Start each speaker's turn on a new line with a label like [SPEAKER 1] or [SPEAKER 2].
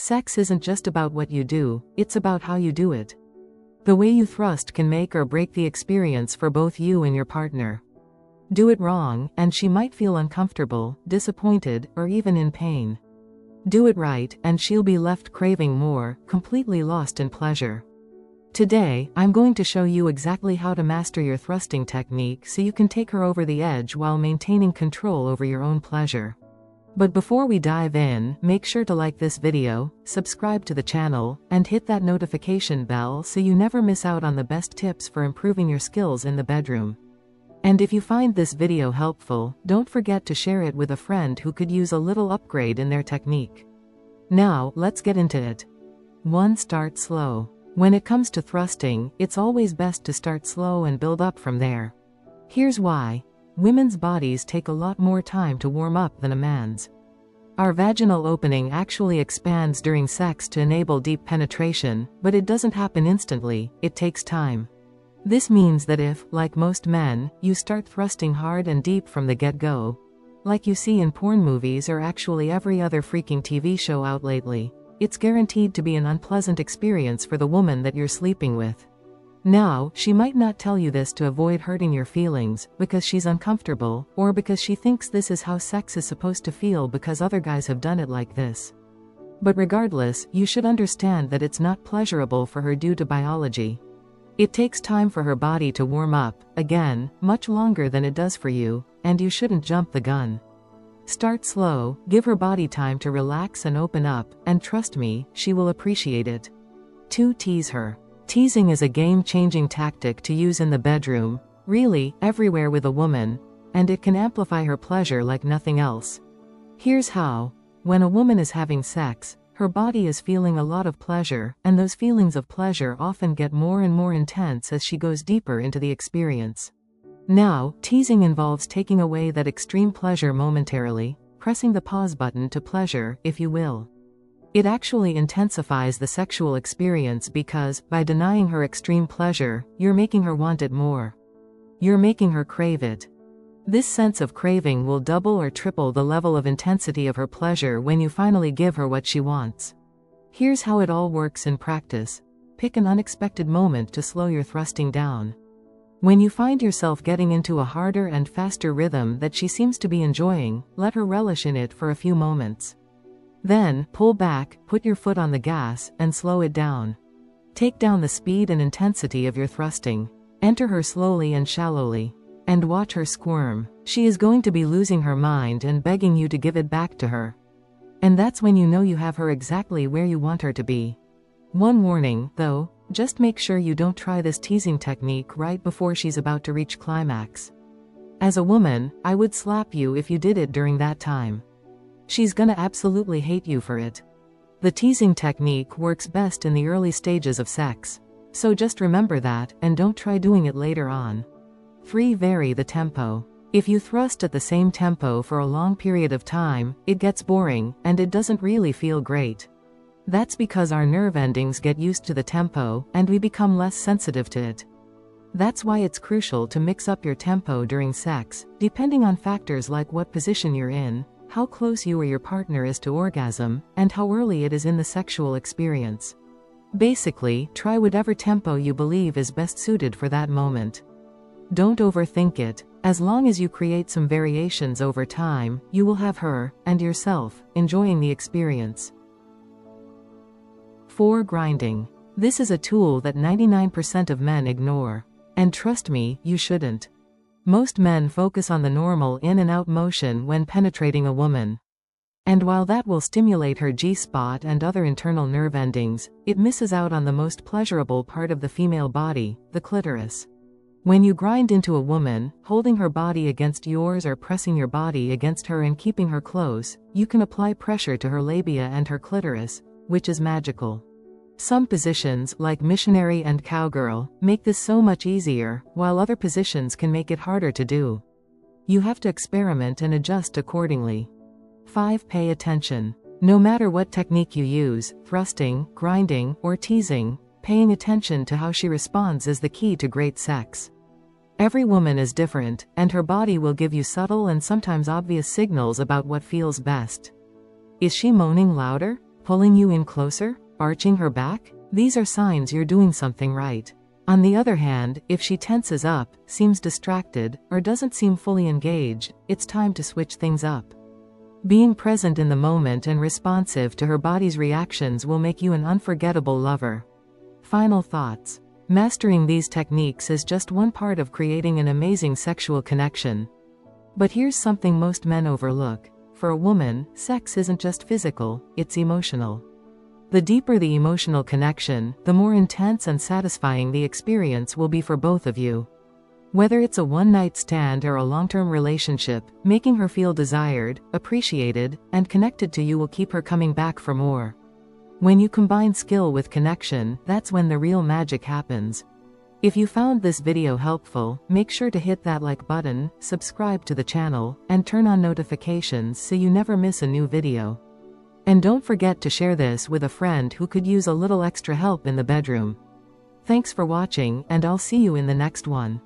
[SPEAKER 1] Sex isn't just about what you do, it's about how you do it. The way you thrust can make or break the experience for both you and your partner. Do it wrong, and she might feel uncomfortable, disappointed, or even in pain. Do it right, and she'll be left craving more, completely lost in pleasure. Today, I'm going to show you exactly how to master your thrusting technique so you can take her over the edge while maintaining control over your own pleasure. But before we dive in, make sure to like this video, subscribe to the channel, and hit that notification bell so you never miss out on the best tips for improving your skills in the bedroom. And if you find this video helpful, don't forget to share it with a friend who could use a little upgrade in their technique. Now, let's get into it. 1. Start slow. When it comes to thrusting, it's always best to start slow and build up from there. Here's why. Women's bodies take a lot more time to warm up than a man's. Our vaginal opening actually expands during sex to enable deep penetration, but it doesn't happen instantly, it takes time. This means that if, like most men, you start thrusting hard and deep from the get-go, like you see in porn movies or actually every other freaking TV show out lately, it's guaranteed to be an unpleasant experience for the woman that you're sleeping with. Now, she might not tell you this to avoid hurting your feelings, because she's uncomfortable, or because she thinks this is how sex is supposed to feel because other guys have done it like this. But regardless, you should understand that it's not pleasurable for her due to biology. It takes time for her body to warm up, again, much longer than it does for you, and you shouldn't jump the gun. Start slow, give her body time to relax and open up, and trust me, she will appreciate it. 2. Tease her. Teasing is a game-changing tactic to use in the bedroom, really, everywhere with a woman, and it can amplify her pleasure like nothing else. Here's how. When a woman is having sex, her body is feeling a lot of pleasure, and those feelings of pleasure often get more and more intense as she goes deeper into the experience. Now, teasing involves taking away that extreme pleasure momentarily, pressing the pause button to pleasure, if you will. It actually intensifies the sexual experience because, by denying her extreme pleasure, you're making her want it more. You're making her crave it. This sense of craving will double or triple the level of intensity of her pleasure when you finally give her what she wants. Here's how it all works in practice. Pick an unexpected moment to slow your thrusting down. When you find yourself getting into a harder and faster rhythm that she seems to be enjoying, let her relish in it for a few moments. Then, pull back, put your foot on the gas, and slow it down. Take down the speed and intensity of your thrusting. Enter her slowly and shallowly. And watch her squirm. She is going to be losing her mind and begging you to give it back to her. And that's when you know you have her exactly where you want her to be. One warning, though, just make sure you don't try this teasing technique right before she's about to reach climax. As a woman, I would slap you if you did it during that time. She's gonna absolutely hate you for it. The teasing technique works best in the early stages of sex. So just remember that, and don't try doing it later on. 3. Vary the tempo. If you thrust at the same tempo for a long period of time, it gets boring, and it doesn't really feel great. That's because our nerve endings get used to the tempo, and we become less sensitive to it. That's why it's crucial to mix up your tempo during sex, depending on factors like what position you're in, how close you or your partner is to orgasm, and how early it is in the sexual experience. Basically, try whatever tempo you believe is best suited for that moment. Don't overthink it. As long as you create some variations over time, you will have her, and yourself, enjoying the experience. 4. Grinding. This is a tool that 99% of men ignore. And trust me, you shouldn't. Most men focus on the normal in and out motion when penetrating a woman. And while that will stimulate her G-spot and other internal nerve endings, it misses out on the most pleasurable part of the female body, the clitoris. When you grind into a woman, holding her body against yours or pressing your body against her and keeping her close, you can apply pressure to her labia and her clitoris, which is magical. Some positions, like missionary and cowgirl, make this so much easier, while other positions can make it harder to do. You have to experiment and adjust accordingly. 5. Pay attention. No matter what technique you use, thrusting, grinding, or teasing, paying attention to how she responds is the key to great sex. Every woman is different, and her body will give you subtle and sometimes obvious signals about what feels best. Is she moaning louder? Pulling you in closer? Arching her back? These are signs you're doing something right. On the other hand, if she tenses up, seems distracted, or doesn't seem fully engaged, it's time to switch things up. Being present in the moment and responsive to her body's reactions will make you an unforgettable lover. Final thoughts. Mastering these techniques is just one part of creating an amazing sexual connection. But here's something most men overlook. For a woman, sex isn't just physical, it's emotional. The deeper the emotional connection, the more intense and satisfying the experience will be for both of you. Whether it's a one-night stand or a long-term relationship, making her feel desired, appreciated, and connected to you will keep her coming back for more. When you combine skill with connection, that's when the real magic happens. If you found this video helpful, make sure to hit that like button, subscribe to the channel, and turn on notifications so you never miss a new video. And don't forget to share this with a friend who could use a little extra help in the bedroom. Thanks for watching, and I'll see you in the next one.